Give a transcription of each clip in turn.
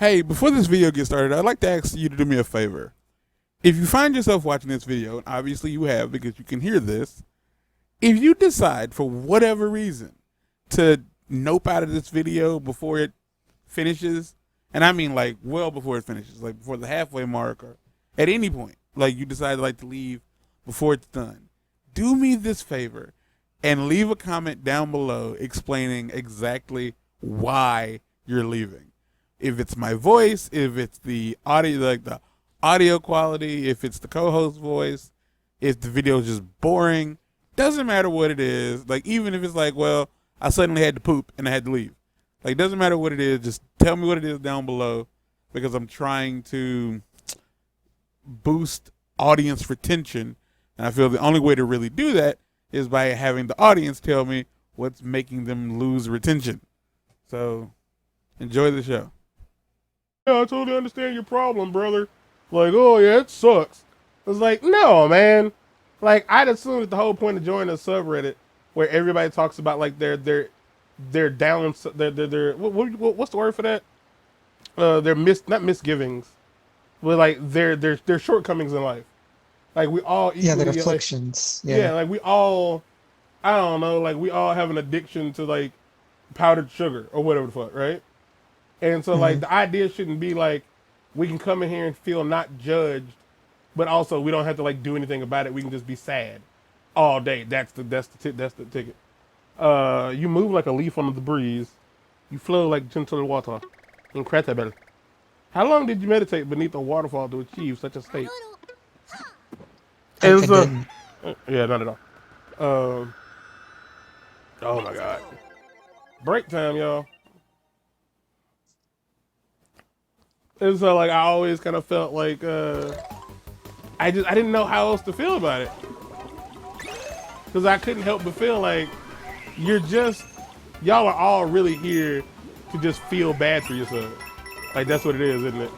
Hey, before this video gets started, I'd like to ask you to do me a favor. If you find yourself watching this video, and obviously you have because you can hear this, if you decide for whatever reason to nope out of this video before it finishes, and I mean like well before it finishes, like before the halfway mark or at any point, like you decide like to leave before it's done, do me this favor and leave a comment down below explaining exactly why you're leaving. If it's my voice, if it's the audio, like the audio quality, if it's the co-host voice, if the video is just boring, doesn't matter what it is. Like even if it's like, well, I suddenly had to poop and I had to leave. Like doesn't matter what it is, just tell me what it is down below because I'm trying to boost audience retention. And I feel the only way to really do that is by having the audience tell me what's making them lose retention. So enjoy the show. Yeah, I totally understand your problem, brother. Like, oh yeah, it sucks. It's like, no, man. Like, I'd assume that the whole point of joining a subreddit where everybody talks about like their down, their what's the word for that? Their not misgivings, but like their shortcomings in life. Like we all equally, their afflictions. Like, yeah, like we all, I don't know, like we all have an addiction to like powdered sugar or whatever the fuck, right? And so, like, the idea shouldn't be like we can come in here and feel not judged, but also we don't have to like do anything about it. We can just be sad all day. That's the ticket. You move like a leaf under the breeze. You flow like gentle water. Incredible. How long did you meditate beneath a waterfall to achieve such a state? Yeah, not at all. Oh my god. Break time, y'all. And so like I always kind of felt like I didn't know how else to feel about it. Cause I couldn't help but feel like y'all are all really here to just feel bad for yourself. Like that's what it is, isn't it?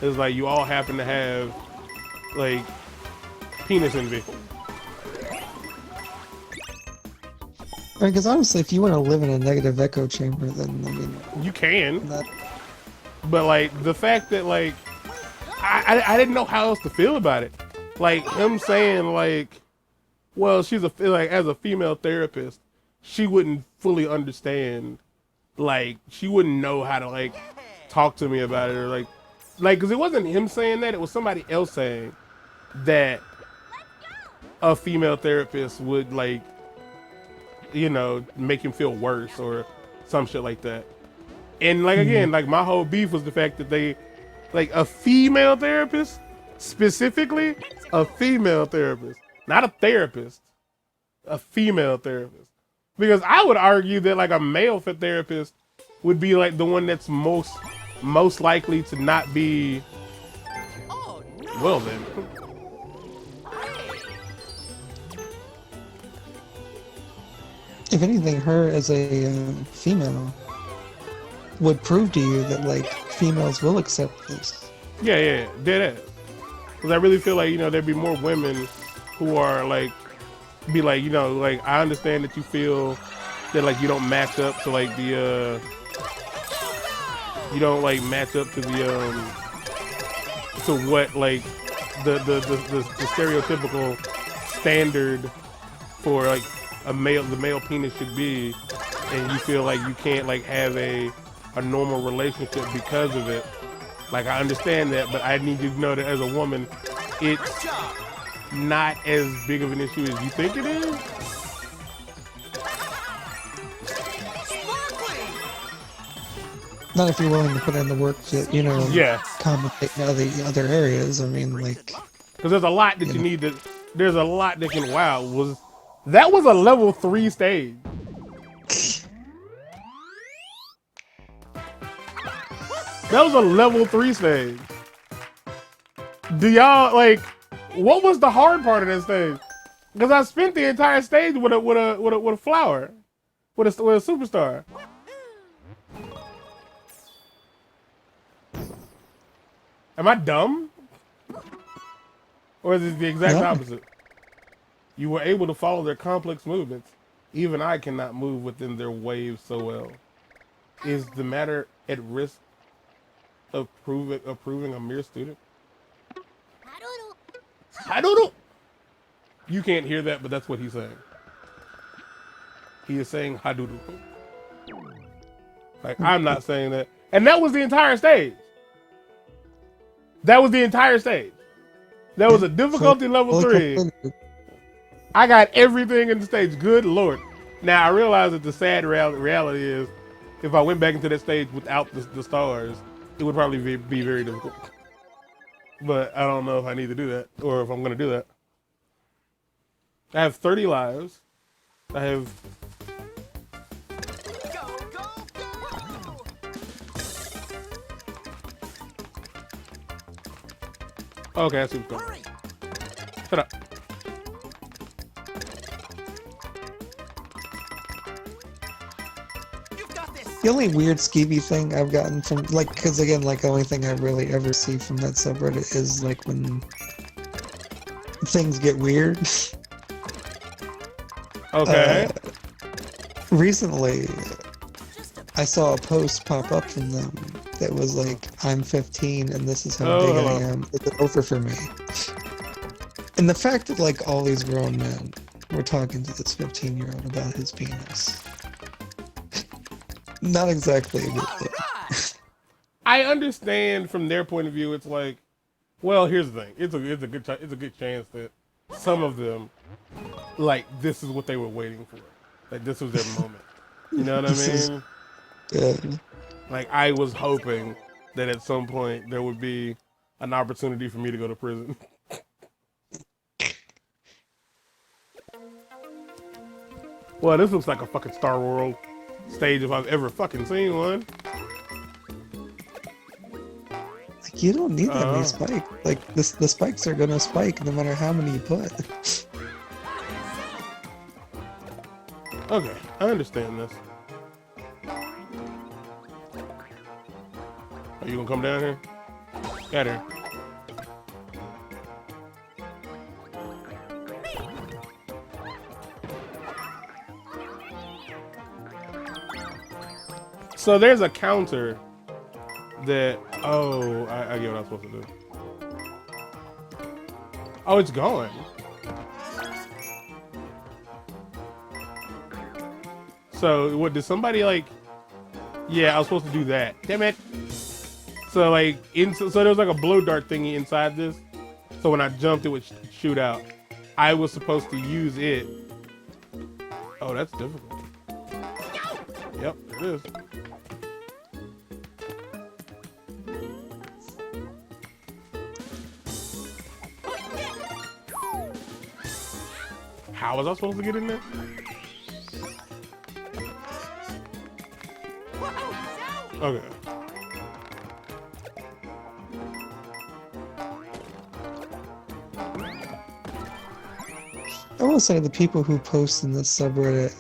It's like you all happen to have like penis envy. Because honestly, if you want to live in a negative echo chamber, then I mean, you can. But like the fact that like I didn't know how else to feel about it. Like him saying like, well, she's like as a female therapist, she wouldn't fully understand. Like she wouldn't know how to like talk to me about it or like because it wasn't him saying that, it was somebody else saying that a female therapist would like, you know, make him feel worse or some shit like that. And like again, like my whole beef was the fact that they, like a female therapist, specifically a female therapist, not a therapist, a female therapist. Because I would argue that like a male therapist would be like the one that's most likely to not be. Well then. If anything, her as a female would prove to you that like females will accept this. Yeah, dead ass. Because I really feel like, you know, there'd be more women who are like, be like, you know, like I understand that you feel that like you don't match up to like the, you don't like match up to the, to what like the stereotypical standard for like the male penis should be, and you feel like you can't like have a normal relationship because of it. Like I understand that, but I need you to know that as a woman, it's not as big of an issue as you think it is. Not if you're willing to put in the work to, you know, yeah, compensate in other areas. I mean, like, because there's a lot that you need to. There's a lot that can. Wow, that was a level 3 stage. That was a level 3 stage. Do y'all like? What was the hard part of that stage? Because I spent the entire stage with a flower, with a superstar. Am I dumb? Or is it the exact opposite? You were able to follow their complex movements. Even I cannot move within their waves so well. Is the matter at risk? approving a mere student. I don't know. You can't hear that, but that's what he's saying. He is saying hadoru. Like, I'm not saying that. And that was the entire stage. That was the entire stage. That was a difficulty level 3. I got everything in the stage. Good Lord. Now, I realize that the sad reality is if I went back into that stage without the stars, it would probably be very difficult. But I don't know if I need to do that or if I'm going to do that. I have 30 lives. I have... Okay, I see what's going on. Shut up. The only weird skeevy thing I've gotten from, like, because again, like, the only thing I really ever see from that subreddit is, like, when things get weird. Okay. Recently, I saw a post pop up from them that was like, I'm 15 and this is how big I am. It's over for me. And the fact that, like, all these grown men were talking to this 15-year-old about his penis. Not exactly a good thing. I understand from their point of view. It's like, well, here's the thing. It's a good chance that some of them, like, this is what they were waiting for. Like, this was their moment. You know what I mean? Yeah. Like, I was hoping that at some point there would be an opportunity for me to go to prison. Well, this looks like a fucking Star World stage if I've ever fucking seen one. Like, you don't need that many spikes. Like, the spikes are gonna spike no matter how many you put. Okay, I understand this. Are you gonna come down here? Got here. So there's a counter that, oh, I get what I'm supposed to do. Oh, it's gone. So what, did somebody like, yeah, I was supposed to do that. Damn it. So like, so there was like a blow dart thingy inside this. So when I jumped, it would shoot out. I was supposed to use it. Oh, that's difficult. Yep, it is. How was I supposed to get in there? Okay. I will say the people who post in this subreddit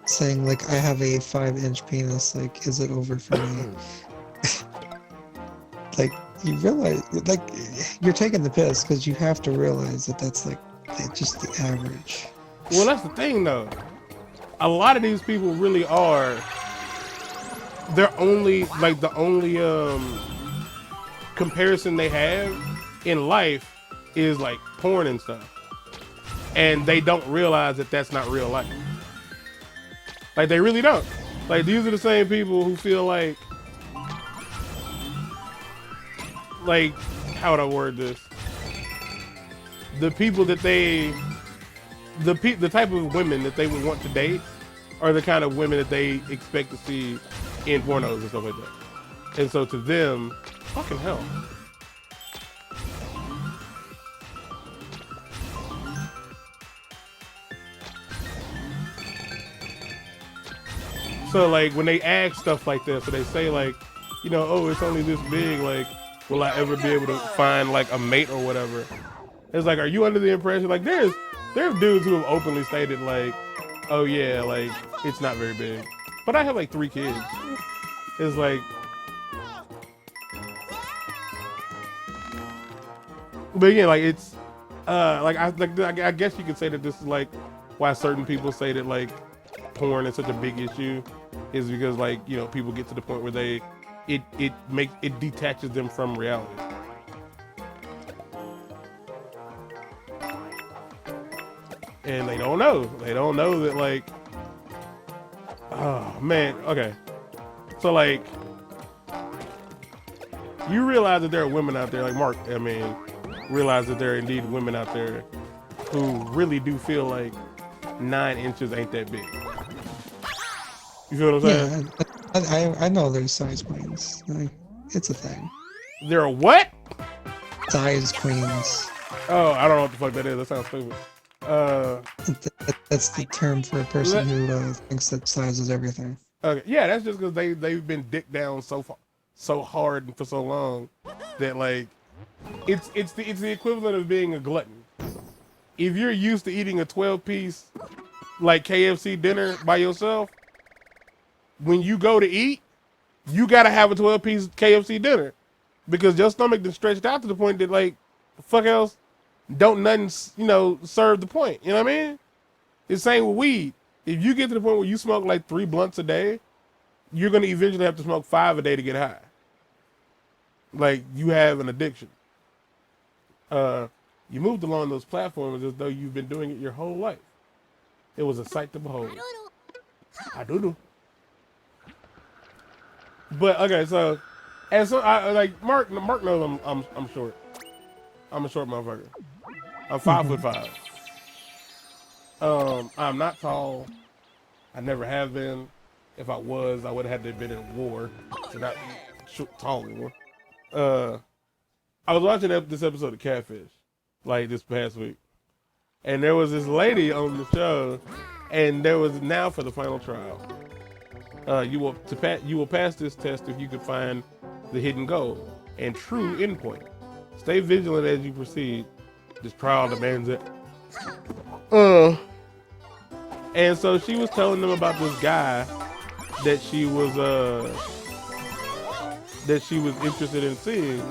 saying, like, I have a 5-inch penis, like, is it over for me? Like, you realize, like, you're taking the piss because you have to realize that that's, like, just the average. Well, that's the thing, though. A lot of these people really are. They're only, like, the only comparison they have in life is, like, porn and stuff. And they don't realize that that's not real life. Like, they really don't. Like, these are the same people who feel like, how would I word this? The people that they, the type of women that they would want to date are the kind of women that they expect to see in pornos and stuff like that. And so to them, fucking hell. So like when they ask stuff like this, so they say like, you know, oh, it's only this big, like, will I ever be able to find like a mate or whatever? It's like, are you under the impression, like there's dudes who have openly stated like, oh yeah, like it's not very big. But I have like 3 kids. It's like, but again, like it's, I guess you could say that this is like why certain people say that like porn is such a big issue, is because like, you know, people get to the point where they it detaches them from reality. And they don't know. They don't know that, like, oh man, okay. So like, you realize that there are women out there, like Mark, I mean, realize that there are indeed women out there who really do feel like 9 inches ain't that big. You feel what I'm saying? Yeah, I know there's size queens. Like, it's a thing. There are what? Size queens. Oh, I don't know what the fuck that is. That sounds stupid. That's the term for a person who thinks that size is everything. Okay, yeah, that's just because they've been dicked down so hard and for so long that like it's the equivalent of being a glutton. If you're used to eating a 12-piece like KFC dinner by yourself, when you go to eat, you gotta have a 12-piece KFC dinner because your stomach is stretched out to the point that like the fuck else don't nothing serve the point. You know what I mean? It's the same with weed. If you get to the point where you smoke like 3 blunts a day, you're gonna eventually have to smoke 5 a day to get high. Like you have an addiction. You moved along those platforms as though you've been doing it your whole life. It was a sight to behold. I do know. But okay, so and so I like Mark knows I'm short. I'm a short motherfucker. I'm 5'5". I'm not tall. I never have been. If I was, I would have had to have been in war to not be tall anymore. I was watching this episode of Catfish, like this past week, and there was this lady on the show, and there was now for the final trial. You will pass this test if you can find the hidden goal and true endpoint. Stay vigilant as you proceed. This trial demands it. And so she was telling them about this guy that she was interested in seeing,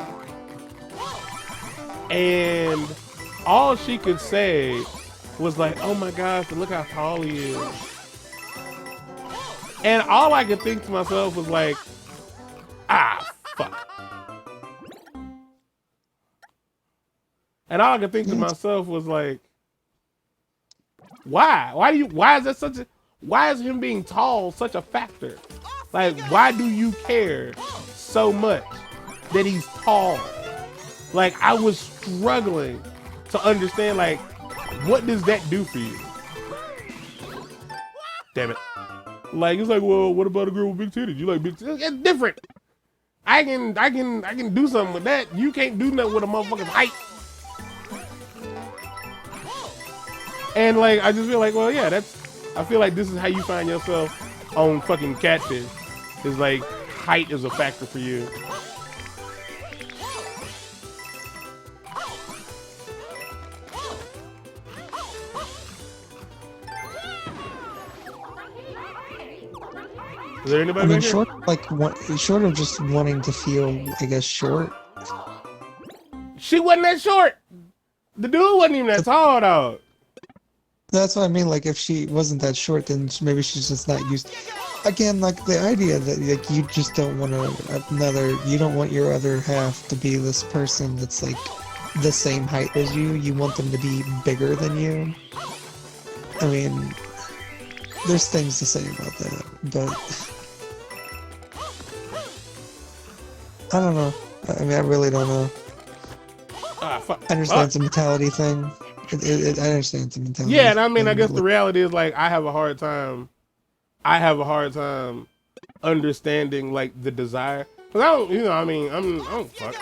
and all she could say was like, "Oh my gosh, look how tall he is." And all I could think to myself was like, "Ah, fuck." And all I could think to myself was like, why? Why is him being tall such a factor? Like, why do you care so much that he's tall? Like, I was struggling to understand, like, what does that do for you? Damn it. Like, it's like, well, what about a girl with big titties? You like big titties? It's different. I can do something with that. You can't do nothing with a motherfucker's height. And like, I just feel like, well, yeah, I feel like this is how you find yourself on fucking Catfish. Is like, height is a factor for you. Is there anybody? I mean, short of just wanting to feel, I guess, short. She wasn't that short. The dude wasn't even that tall, though. That's what I mean. Like, if she wasn't that short, then maybe she's just not used. Again, like the idea that like you just don't want you don't want your other half to be this person that's like the same height as you. You want them to be bigger than you. I mean, there's things to say about that, but I don't know. I mean, I really don't know. Fuck. I understand it's a mentality thing. I understand it's a mentality. Yeah, and I mean, I guess the reality is like I have a hard time understanding like the desire, cause I don't, I don't fuck.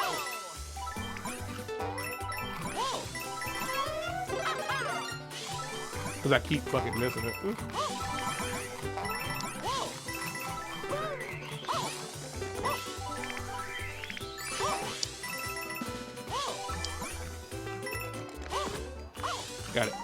Cause I keep fucking missing it. Got it.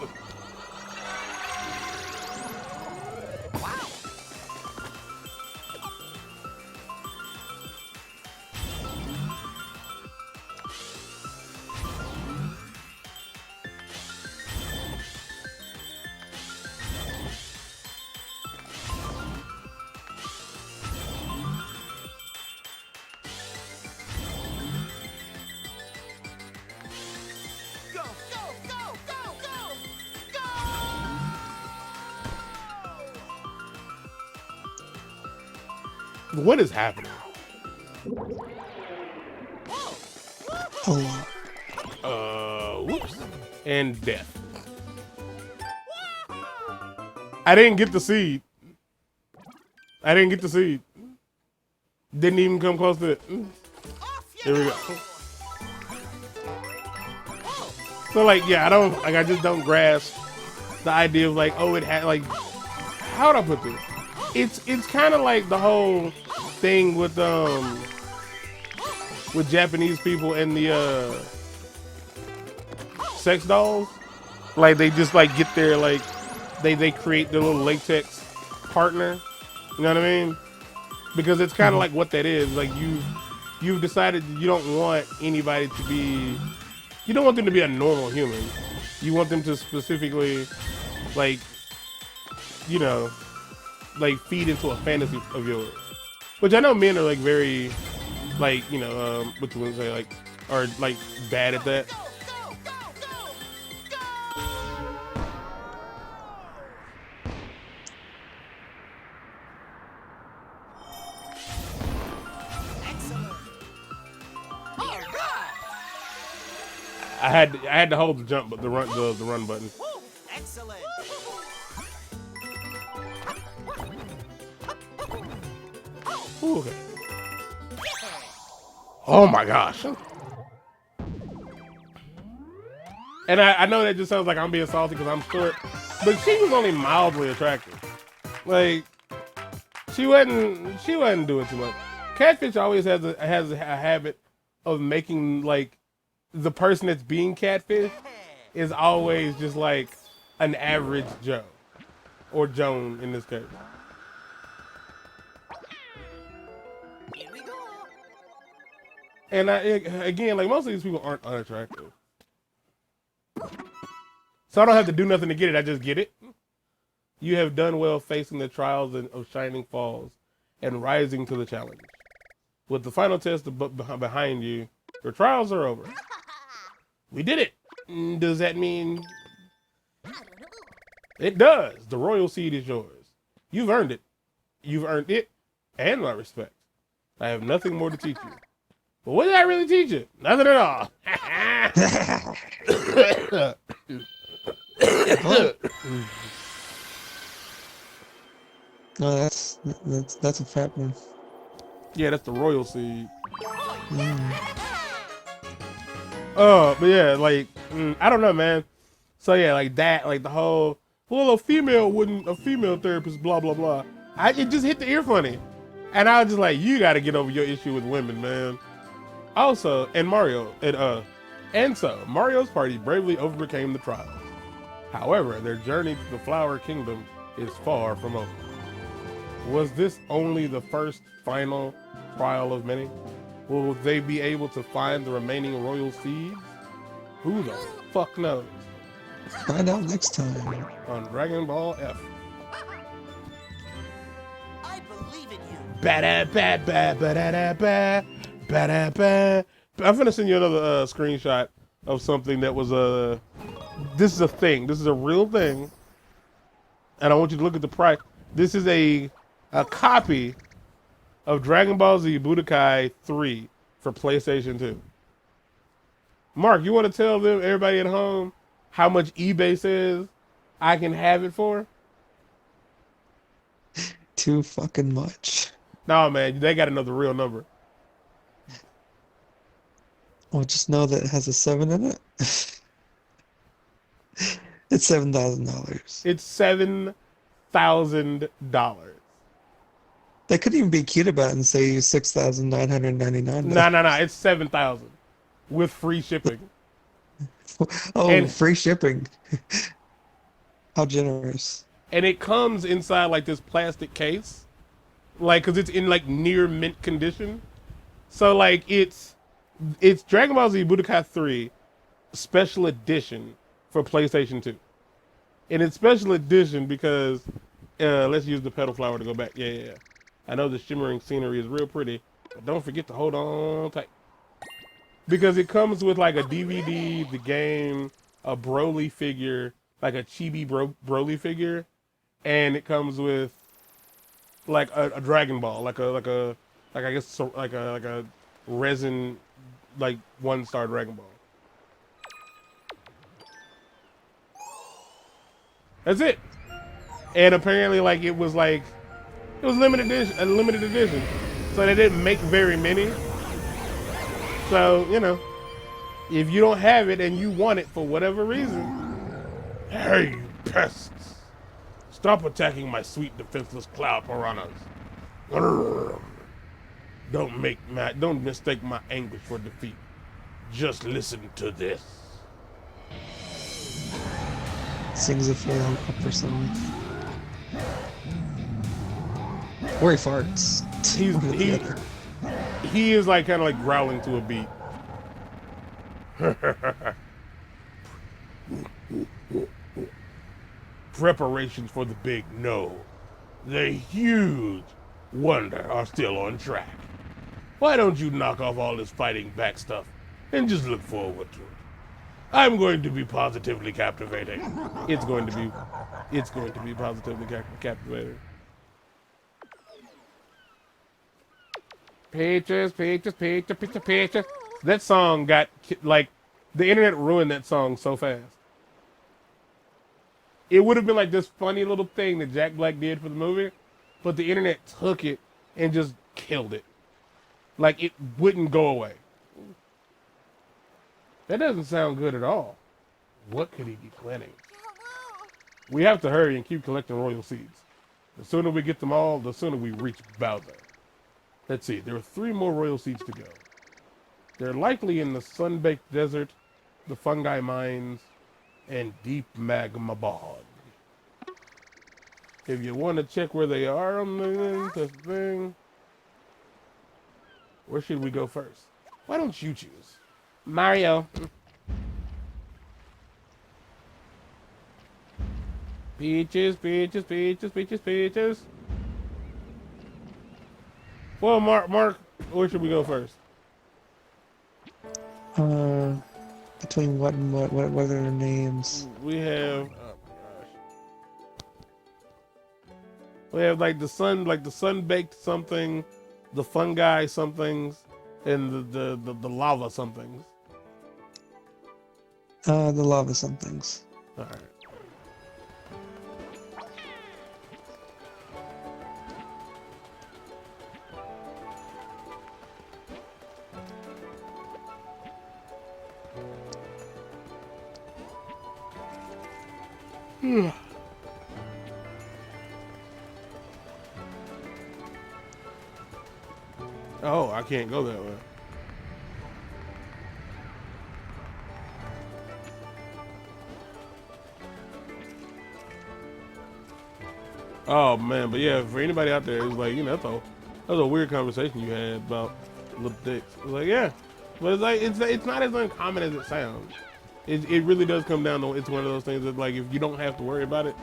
What is happening? A lot. Whoops. And death. I didn't get the seed. Didn't even come close to it. Here we go. So like, yeah, I just don't grasp the idea of like, oh, it had like, how would I put this? It's kind of like the whole thing with Japanese people and the sex dolls. Like they just like get their like they create their little latex partner. You know what I mean? Because it's kind of like what that is. Like you've decided you don't want anybody to be, you don't want them to be a normal human. You want them to specifically, like, you know, like feed into a fantasy of yours. Which I know men are like very, like, you know, what you want to say, like, are like bad at that. I had to hold the jump, but the run button. Excellent. Ooh, okay. Oh my gosh. And I know that just sounds like I'm being salty because I'm short, but she was only mildly attractive. Like she wasn't doing too much. Catfish always has a habit of making like the person that's being catfish is always just like an average Joe or Joan in this case. Here we go. And again, like most of these people aren't unattractive. So I don't have to do nothing to get it, I just get it. You have done well facing the trials of Shining Falls and rising to the challenge. With the final test behind you, your trials are over. We did it. Does that mean? It does. The royal seed is yours. You've earned it. You've earned it and my respect. I have nothing more to teach you. But what did I really teach you? Nothing at all. No, that's a fat one. Yeah, that's the royal seed. Mm. But yeah, like, I don't know, man. So yeah, like that, like the whole, well, a female therapist, blah, blah, blah. It just hit the ear funny. And I was just like, you gotta get over your issue with women, man. Also, and so Mario's party bravely overcame the trials. However, their journey to the Flower Kingdom is far from over. Was this only the first final trial of many? Will they be able to find the remaining royal seeds? Who the fuck knows? Find out next time On Dragon Ball F. I believe in you. Ba-da-ba-ba-ba-da-da-ba, ba-da-ba. I'm gonna send you another screenshot of something that was this is a thing. This is a real thing. And I want you to look at the price. This is a copy of Dragon Ball Z Budokai 3 for PlayStation 2. Mark, you want to tell them, everybody at home, how much eBay says I can have it for? too fucking much. No, man, they got another real number. Well, just know that it has a 7 in it. It's $7,000. It's $7,000. They couldn't even be cute about it and say $6,999. No. It's 7,000 with free shipping. Oh, And- free shipping. How generous. And it comes inside like this plastic case, like, cause it's in like near mint condition. So like it's Dragon Ball Z Budokai 3 special edition for PlayStation 2. And it's special edition because let's use the petal flower to go back. Yeah. I know the shimmering scenery is real pretty, but don't forget to hold on tight. Because it comes with like a DVD, the game, a Broly figure, like a chibi Broly figure, and it comes with like a Dragon Ball, like I guess like a resin, like 1-star Dragon Ball. That's it. And apparently, like it was limited edition, a limited edition, so they didn't make very many. So you know, if you don't have it and you want it for whatever reason, hey, you pests! Stop attacking my sweet defenseless cloud piranhas. Don't mistake my anguish for defeat. Just listen to this. Sings a failed opera song. Or he farts. He is like kind of like growling to a beat. Preparations for the big no. The huge wonder are still on track. Why don't you knock off all this fighting back stuff and just look forward to it? I'm going to be positively captivating. It's going to be positively captivating. Pictures. That song got, like, the internet ruined that song so fast. It would have been like this funny little thing that Jack Black did for the movie, but the internet took it and just killed it. Like, it wouldn't go away. That doesn't sound good at all. What could he be planning? We have to hurry and keep collecting royal seeds. The sooner we get them all, the sooner we reach Bowser. Let's see, there are 3 more royal seeds to go. They're likely in the sun-baked desert, the fungi mines, and deep magma bog. If you want to check where they are on the thing, where should we go first? Why don't you choose? Mario. Peaches. Well, Mark, where should we go first? Between what and what are their names? We have, oh my gosh. We have like the sun-baked something, the fungi somethings, and the lava somethings. The lava somethings. All right. Oh, I can't go that way. Oh man, but yeah, for anybody out there, it's like, you know, that was a weird conversation you had about little dicks. It's like, yeah, but it's like it's not as uncommon as it sounds. It really does come down to, it's one of those things that, like, if you don't have to worry about it,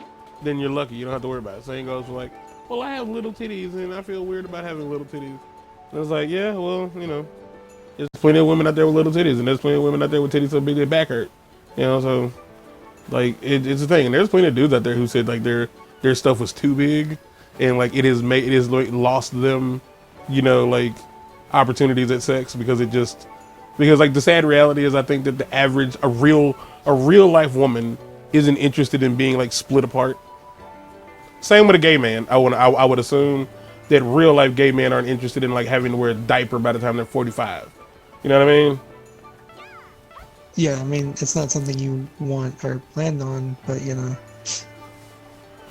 then you're lucky. You don't have to worry about it. Same goes for like, well, I have little titties and I feel weird about having little titties. And it's like, yeah, well, you know, there's plenty of women out there with little titties, and there's plenty of women out there with titties so big their back hurt. You know, so like it's a thing. And there's plenty of dudes out there who said like their stuff was too big, and like it has like lost them, you know, like opportunities at sex because like the sad reality is I think that the average a real life woman isn't interested in being like split apart. Same with a gay man. I would assume that real life gay men aren't interested in like having to wear a diaper by the time they're 45. You know what I mean? Yeah, I mean, it's not something you want or planned on, but you know.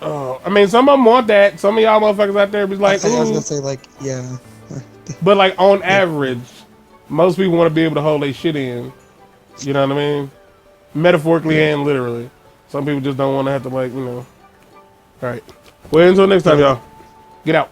Oh, I mean, some of them want that. Some of y'all motherfuckers out there be like, I was gonna say, like, yeah. But like on average, most people want to be able to hold their shit in. You know what I mean? Metaphorically and literally. Some people just don't want to have to, like, you know. All right. Well, until next time, y'all. Get out.